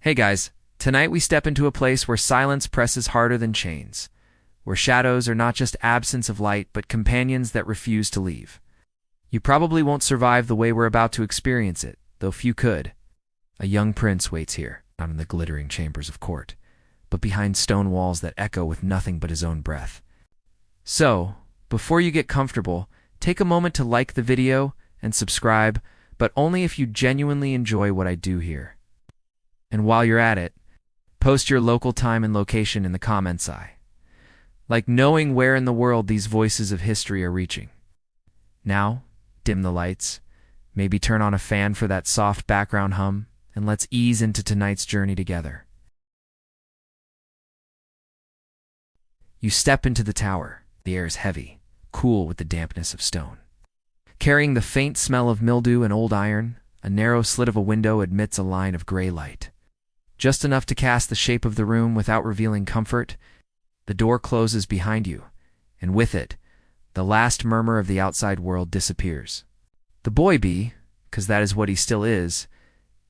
Hey guys, tonight we step into a place where silence presses harder than chains, where shadows are not just absence of light but companions that refuse to leave. You probably won't survive the way we're about to experience it, though few could. A young prince waits here, not in the glittering chambers of court, but behind stone walls that echo with nothing but his own breath. So, before you get comfortable, take a moment to like the video and subscribe, but only if you genuinely enjoy what I do here. And while you're at it, post your local time and location in the comments. Like knowing where in the world these voices of history are reaching. Now, dim the lights, maybe turn on a fan for that soft background hum, and let's ease into tonight's journey together. You step into the tower. The air is heavy, cool with the dampness of stone. Carrying the faint smell of mildew and old iron, a narrow slit of a window admits a line of gray light. Just enough to cast the shape of the room without revealing comfort. The door closes behind you, and with it, the last murmur of the outside world disappears. The boy bee, 'cause that is what he still is,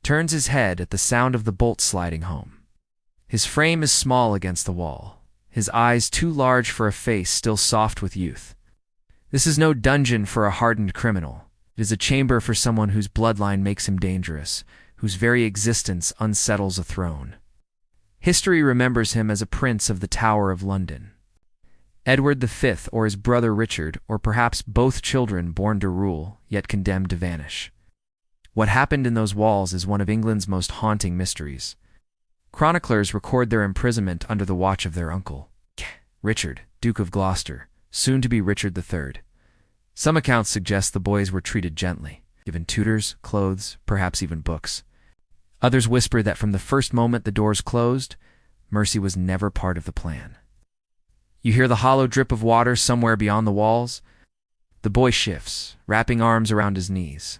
turns his head at the sound of the bolt sliding home. His frame is small against the wall, his eyes too large for a face still soft with youth. This is no dungeon for a hardened criminal. It is a chamber for someone whose bloodline makes him dangerous, whose very existence unsettles a throne. History remembers him as a prince of the Tower of London. Edward V, or his brother Richard, or perhaps both children born to rule, yet condemned to vanish. What happened in those walls is one of England's most haunting mysteries. Chroniclers record their imprisonment under the watch of their uncle, Richard, Duke of Gloucester, soon to be Richard III. Some accounts suggest the boys were treated gently, given tutors, clothes, perhaps even books. Others whisper that from the first moment the doors closed, mercy was never part of the plan. You hear the hollow drip of water somewhere beyond the walls. The boy shifts, wrapping arms around his knees.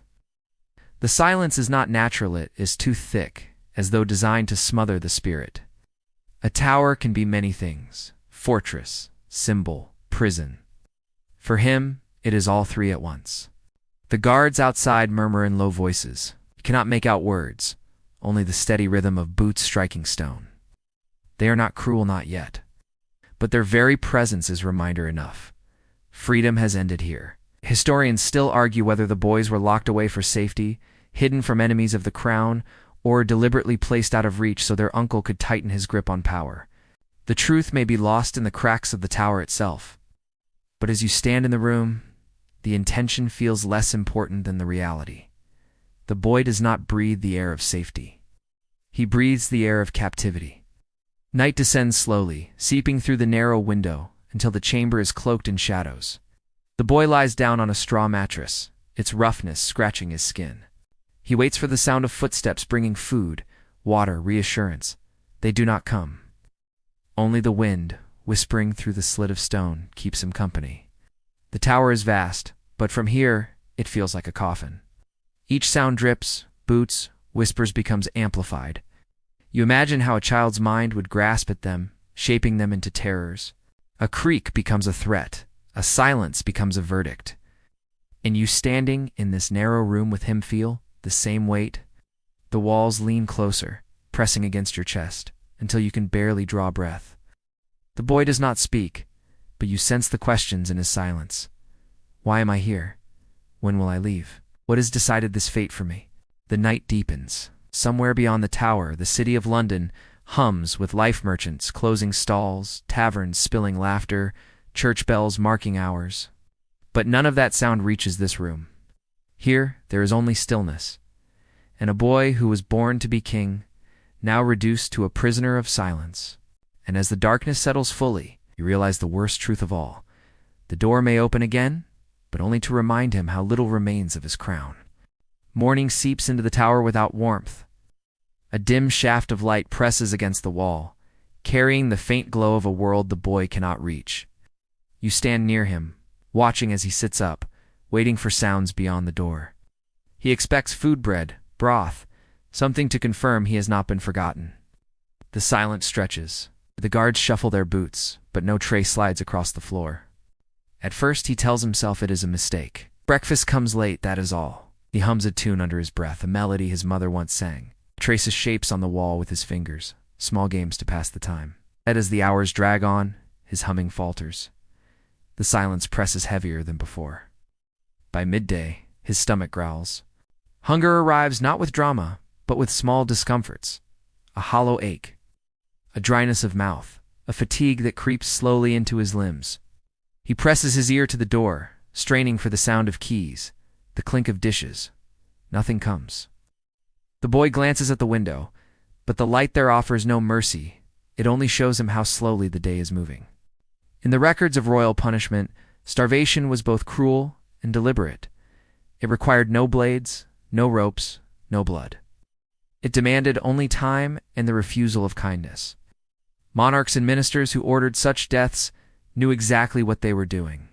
The silence is not natural, it is too thick, as though designed to smother the spirit. A tower can be many things: fortress, symbol, prison. For him, it is all three at once. The guards outside murmur in low voices. You cannot make out words, only the steady rhythm of boots striking stone. They are not cruel, not yet. But their very presence is reminder enough. Freedom has ended here. Historians still argue whether the boys were locked away for safety, hidden from enemies of the crown, or deliberately placed out of reach so their uncle could tighten his grip on power. The truth may be lost in the cracks of the tower itself. But as you stand in the room, the intention feels less important than the reality. The boy does not breathe the air of safety. He breathes the air of captivity. Night descends slowly, seeping through the narrow window until the chamber is cloaked in shadows. The boy lies down on a straw mattress, its roughness scratching his skin. He waits for the sound of footsteps bringing food, water, reassurance. They do not come. Only the wind, whispering through the slit of stone, keeps him company. The tower is vast, but from here, it feels like a coffin. Each sound drips, boots, whispers becomes amplified. You imagine how a child's mind would grasp at them, shaping them into terrors. A creak becomes a threat, a silence becomes a verdict. And you standing in this narrow room with him feel the same weight. The walls lean closer, pressing against your chest, until you can barely draw breath. The boy does not speak, but you sense the questions in his silence. Why am I here? When will I leave? What has decided this fate for me? The night deepens. Somewhere beyond the tower, the city of London hums with life merchants closing stalls, taverns spilling laughter, church bells marking hours. But none of that sound reaches this room. Here, there is only stillness, and a boy who was born to be king, now reduced to a prisoner of silence. And as the darkness settles fully, you realize the worst truth of all. The door may open again, but only to remind him how little remains of his crown. Morning seeps into the tower without warmth. A dim shaft of light presses against the wall, carrying the faint glow of a world the boy cannot reach. You stand near him, watching as he sits up, waiting for sounds beyond the door. He expects food, bread, broth, something to confirm he has not been forgotten. The silence stretches. The guards shuffle their boots, but no tray slides across the floor. At first he tells himself it is a mistake. Breakfast comes late, that is all. He hums a tune under his breath, a melody his mother once sang. Traces shapes on the wall with his fingers, small games to pass the time. Yet as the hours drag on, his humming falters. The silence presses heavier than before. By midday, his stomach growls. Hunger arrives not with drama, but with small discomforts. A hollow ache, a dryness of mouth, a fatigue that creeps slowly into his limbs. He presses his ear to the door, straining for the sound of keys, the clink of dishes. Nothing comes. The boy glances at the window, but the light there offers no mercy. It only shows him how slowly the day is moving. In the records of royal punishment, starvation was both cruel and deliberate. It required no blades, no ropes, no blood. It demanded only time and the refusal of kindness. Monarchs and ministers who ordered such deaths knew exactly what they were doing.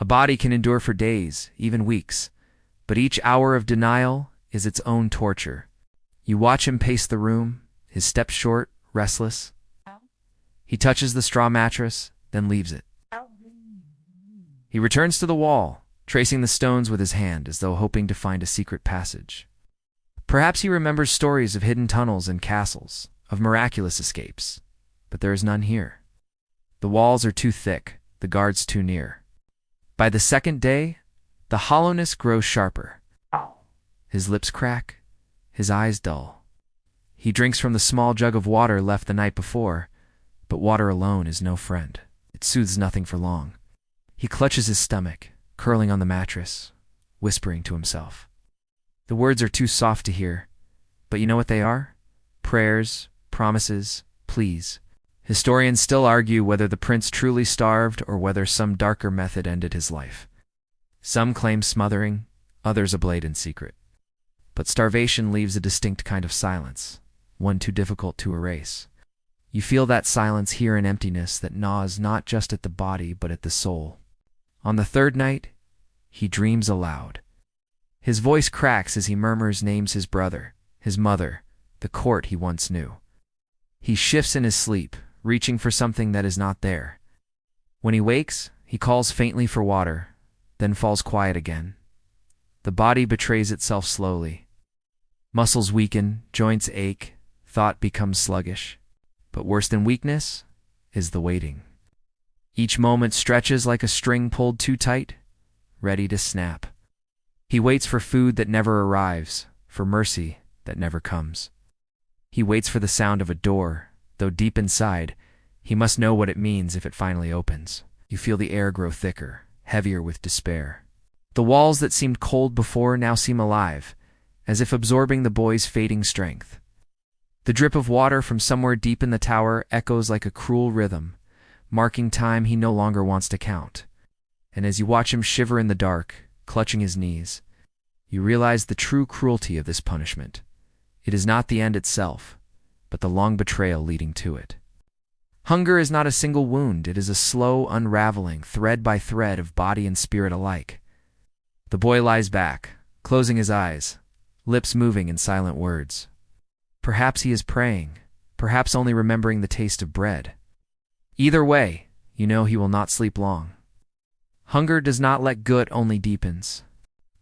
A body can endure for days, even weeks, but each hour of denial is its own torture. You watch him pace the room, his steps short, restless. He touches the straw mattress, then leaves it. He returns to the wall, tracing the stones with his hand as though hoping to find a secret passage. Perhaps he remembers stories of hidden tunnels and castles, of miraculous escapes, but there is none here. The walls are too thick, the guards too near. By the second day, the hollowness grows sharper. His lips crack, his eyes dull. He drinks from the small jug of water left the night before, but water alone is no friend. It soothes nothing for long. He clutches his stomach, curling on the mattress, whispering to himself. The words are too soft to hear, but you know what they are? Prayers, promises, pleas. Historians still argue whether the prince truly starved or whether some darker method ended his life. Some claim smothering, others a blade in secret. But starvation leaves a distinct kind of silence, one too difficult to erase. You feel that silence here in emptiness that gnaws not just at the body but at the soul. On the third night, he dreams aloud. His voice cracks as he murmurs names his brother, his mother, the court he once knew. He shifts in his sleep, reaching for something that is not there. When he wakes, he calls faintly for water, then falls quiet again. The body betrays itself slowly. Muscles weaken, joints ache, thought becomes sluggish. But worse than weakness is the waiting. Each moment stretches like a string pulled too tight, ready to snap. He waits for food that never arrives, for mercy that never comes. He waits for the sound of a door, though deep inside, he must know what it means if it finally opens. You feel the air grow thicker, heavier with despair. The walls that seemed cold before now seem alive, as if absorbing the boy's fading strength. The drip of water from somewhere deep in the tower echoes like a cruel rhythm, marking time he no longer wants to count. And as you watch him shiver in the dark, clutching his knees, you realize the true cruelty of this punishment. It is not the end itself, but the long betrayal leading to it. Hunger is not a single wound, it is a slow unraveling, thread by thread of body and spirit alike. The boy lies back, closing his eyes, lips moving in silent words. Perhaps he is praying, perhaps only remembering the taste of bread. Either way, you know he will not sleep long. Hunger does not let go, it only deepens.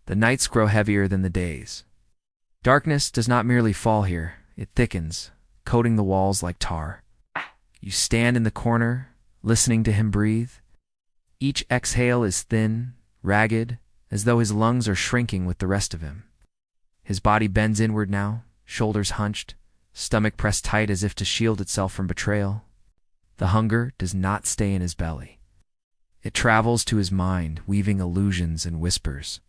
The nights grow heavier than the days. Darkness does not merely fall here, it thickens, coating the walls like tar. You stand in the corner, listening to him breathe. Each exhale is thin, ragged, as though his lungs are shrinking with the rest of him. His body bends inward now, shoulders hunched, stomach pressed tight as if to shield itself from betrayal. The hunger does not stay in his belly. It travels to his mind, weaving illusions and whispers.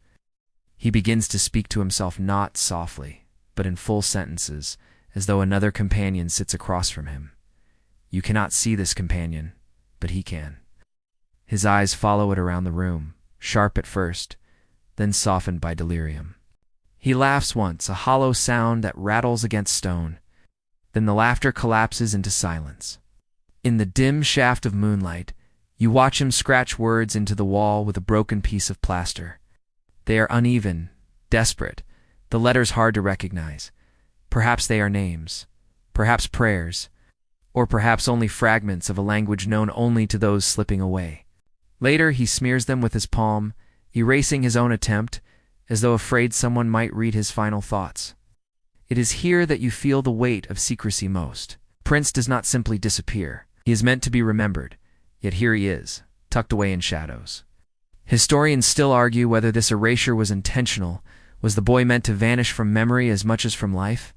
He begins to speak to himself not softly, but in full sentences, as though another companion sits across from him. You cannot see this companion, but he can. His eyes follow it around the room, sharp at first, then softened by delirium. He laughs once, a hollow sound that rattles against stone. Then the laughter collapses into silence. In the dim shaft of moonlight, you watch him scratch words into the wall with a broken piece of plaster. They are uneven, desperate, the letters hard to recognize. Perhaps they are names, perhaps prayers, or perhaps only fragments of a language known only to those slipping away. Later, he smears them with his palm, erasing his own attempt, as though afraid someone might read his final thoughts. It is here that you feel the weight of secrecy most. Prince does not simply disappear. He is meant to be remembered, yet here he is, tucked away in shadows. Historians still argue whether this erasure was intentional. Was the boy meant to vanish from memory as much as from life?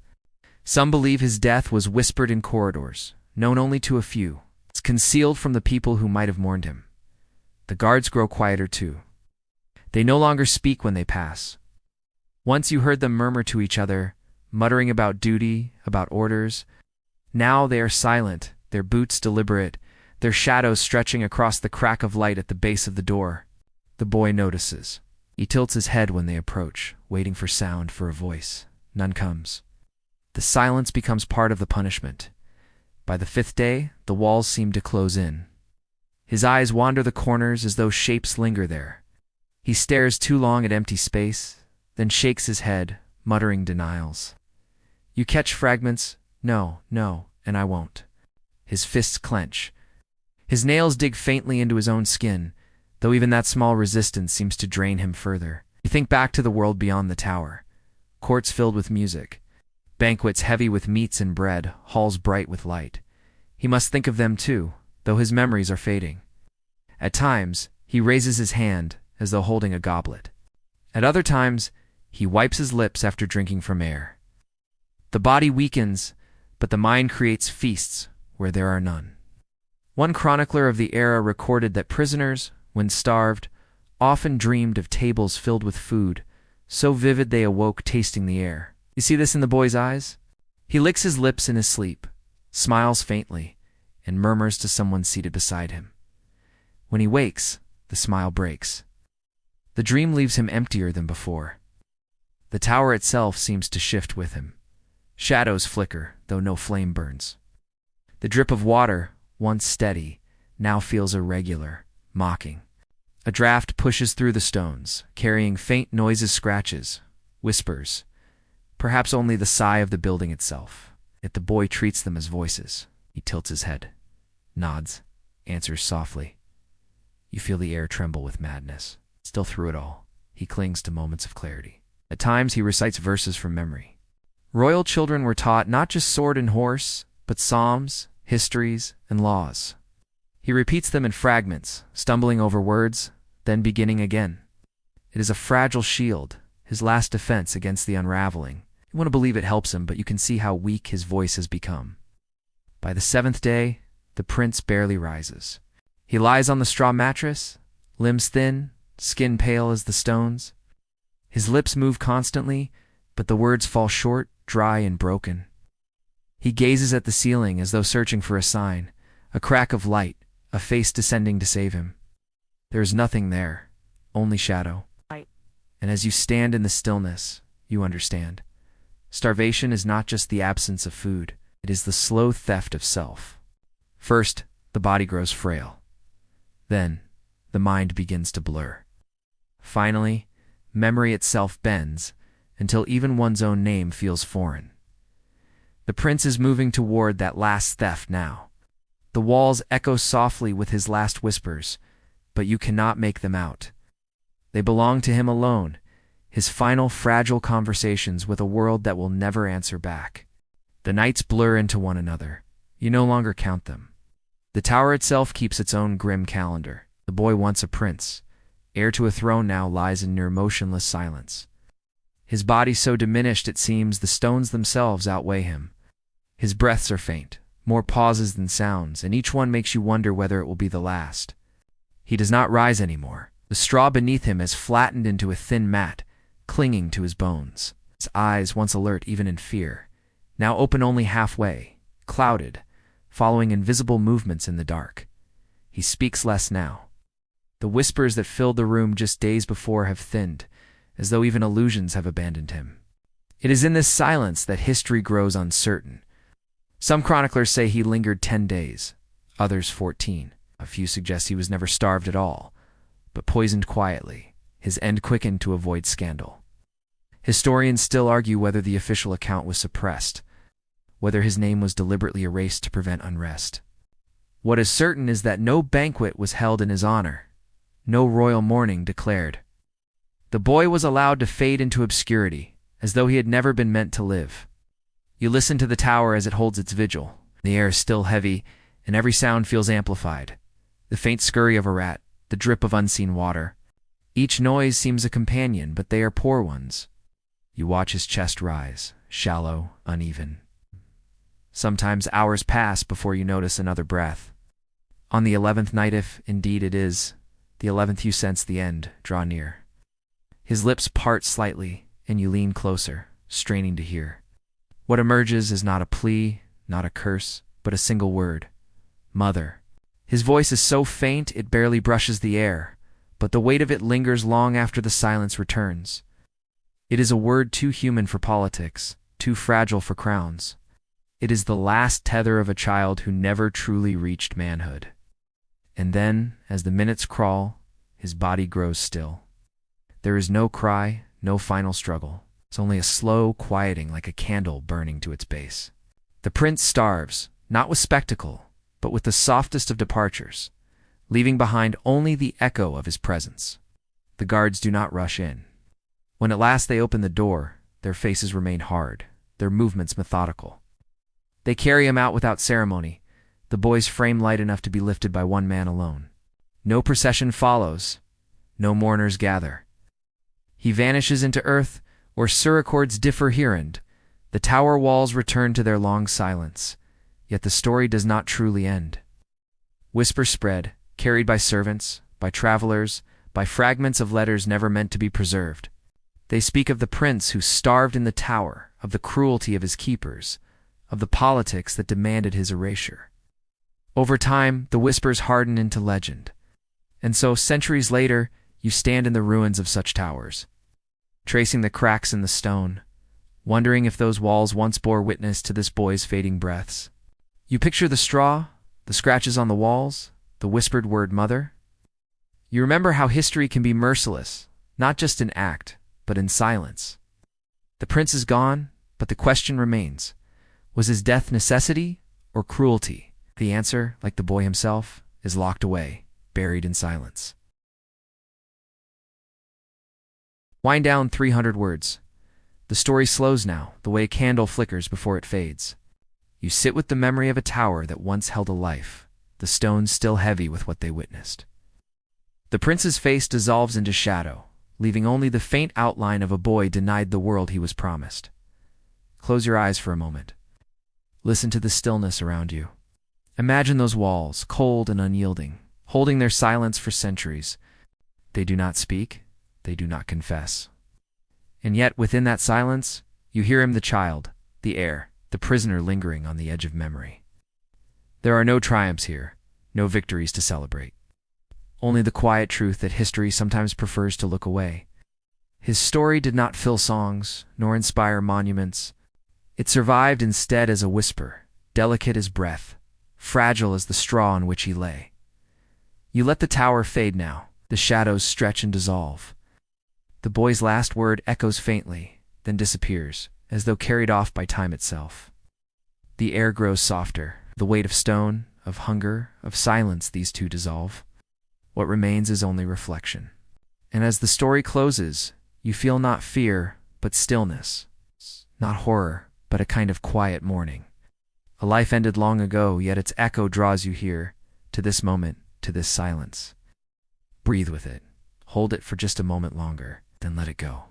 Some believe his death was whispered in corridors, known only to a few. It's concealed from the people who might have mourned him. The guards grow quieter too. They no longer speak when they pass. Once you heard them murmur to each other, muttering about duty, about orders. Now they are silent, their boots deliberate, their shadows stretching across the crack of light at the base of the door. The boy notices. He tilts his head when they approach, waiting for sound, for a voice. None comes. The silence becomes part of the punishment. By the 5th day, the walls seem to close in. His eyes wander the corners as though shapes linger there. He stares too long at empty space, then shakes his head, muttering denials. You catch fragments, no, no, and I won't. His fists clench. His nails dig faintly into his own skin, though even that small resistance seems to drain him further. You think back to the world beyond the tower. Courts filled with music. Banquets heavy with meats and bread, halls bright with light. He must think of them too, though his memories are fading. At times, he raises his hand, as though holding a goblet. At other times, he wipes his lips after drinking from air. The body weakens, but the mind creates feasts where there are none. One chronicler of the era recorded that prisoners, when starved, often dreamed of tables filled with food, so vivid they awoke tasting the air. You see this in the boy's eyes? He licks his lips in his sleep, smiles faintly, and murmurs to someone seated beside him. When he wakes, the smile breaks. The dream leaves him emptier than before. The tower itself seems to shift with him. Shadows flicker, though no flame burns. The drip of water, once steady, now feels irregular, mocking. A draft pushes through the stones, carrying faint noises, scratches, whispers, perhaps only the sigh of the building itself. Yet the boy treats them as voices. He tilts his head, nods, answers softly. You feel the air tremble with madness. Still through it all, he clings to moments of clarity. At times he recites verses from memory. Royal children were taught not just sword and horse, but psalms, histories, and laws. He repeats them in fragments, stumbling over words, then beginning again. It is a fragile shield, his last defense against the unraveling. You want to believe it helps him, but you can see how weak his voice has become. By the 7th day, the prince barely rises. He lies on the straw mattress, limbs thin, skin pale as the stones. His lips move constantly, but the words fall short, dry and broken. He gazes at the ceiling as though searching for a sign, a crack of light, a face descending to save him. There is nothing there, only shadow. And as you stand in the stillness, you understand. Starvation is not just the absence of food, it is the slow theft of self. First, the body grows frail. Then, the mind begins to blur. Finally, memory itself bends, until even one's own name feels foreign. The prince is moving toward that last theft now. The walls echo softly with his last whispers, but you cannot make them out. They belong to him alone, his final fragile conversations with a world that will never answer back. The nights blur into one another. You no longer count them. The tower itself keeps its own grim calendar. The boy, once a prince, heir to a throne, now lies in near motionless silence. His body so diminished it seems the stones themselves outweigh him. His breaths are faint, more pauses than sounds, and each one makes you wonder whether it will be the last. He does not rise anymore. The straw beneath him has flattened into a thin mat, clinging to his bones. His eyes, once alert even in fear, now open only halfway, clouded, following invisible movements in the dark. He speaks less now. The whispers that filled the room just days before have thinned, as though even illusions have abandoned him. It is in this silence that history grows uncertain. Some chroniclers say he lingered 10 days, others 14. A few suggest he was never starved at all, but poisoned quietly, his end quickened to avoid scandal. Historians still argue whether the official account was suppressed, whether his name was deliberately erased to prevent unrest. What is certain is that no banquet was held in his honor, no royal mourning declared. The boy was allowed to fade into obscurity, as though he had never been meant to live. You listen to the tower as it holds its vigil. The air is still heavy, and every sound feels amplified. The faint scurry of a rat, the drip of unseen water. Each noise seems a companion, but they are poor ones. You watch his chest rise, shallow, uneven. Sometimes hours pass before you notice another breath. On the 11th night, if indeed it is, the 11th you sense the end draw near. His lips part slightly, and you lean closer, straining to hear. What emerges is not a plea, not a curse, but a single word. Mother. His voice is so faint it barely brushes the air, but the weight of it lingers long after the silence returns. It is a word too human for politics, too fragile for crowns. It is the last tether of a child who never truly reached manhood. And then, as the minutes crawl, his body grows still. There is no cry, no final struggle. It's only a slow quieting like a candle burning to its base. The prince starves, not with spectacle, but with the softest of departures, leaving behind only the echo of his presence. The guards do not rush in. When at last they open the door, their faces remain hard, their movements methodical. They carry him out without ceremony, the boy's frame light enough to be lifted by one man alone. No procession follows, no mourners gather. He vanishes into earth, where suraccords differ herend. The tower walls return to their long silence, yet the story does not truly end. Whispers spread, carried by servants, by travelers, by fragments of letters never meant to be preserved. They speak of the prince who starved in the tower, of the cruelty of his keepers, of the politics that demanded his erasure. Over time, the whispers harden into legend. And so, centuries later, you stand in the ruins of such towers, tracing the cracks in the stone, wondering if those walls once bore witness to this boy's fading breaths. You picture the straw, the scratches on the walls, the whispered word mother. You remember how history can be merciless, not just in act, but in silence. The prince is gone, but the question remains. Was his death necessity or cruelty? The answer, like the boy himself, is locked away, buried in silence. Wind down 300 words. The story slows now, the way a candle flickers before it fades. You sit with the memory of a tower that once held a life, the stones still heavy with what they witnessed. The prince's face dissolves into shadow, leaving only the faint outline of a boy denied the world he was promised. Close your eyes for a moment. Listen to the stillness around you. Imagine those walls, cold and unyielding, holding their silence for centuries. They do not speak, they do not confess. And yet, within that silence, you hear him, the child, the heir, the prisoner lingering on the edge of memory. There are no triumphs here, no victories to celebrate. Only the quiet truth that history sometimes prefers to look away. His story did not fill songs, nor inspire monuments. It survived instead as a whisper, delicate as breath, fragile as the straw on which he lay. You let the tower fade now, the shadows stretch and dissolve. The boy's last word echoes faintly, then disappears, as though carried off by time itself. The air grows softer, the weight of stone, of hunger, of silence these two dissolve. What remains is only reflection. And as the story closes, you feel not fear, but stillness. Not horror, but a kind of quiet mourning. A life ended long ago, yet its echo draws you here, to this moment, to this silence. Breathe with it. Hold it for just a moment longer, then let it go.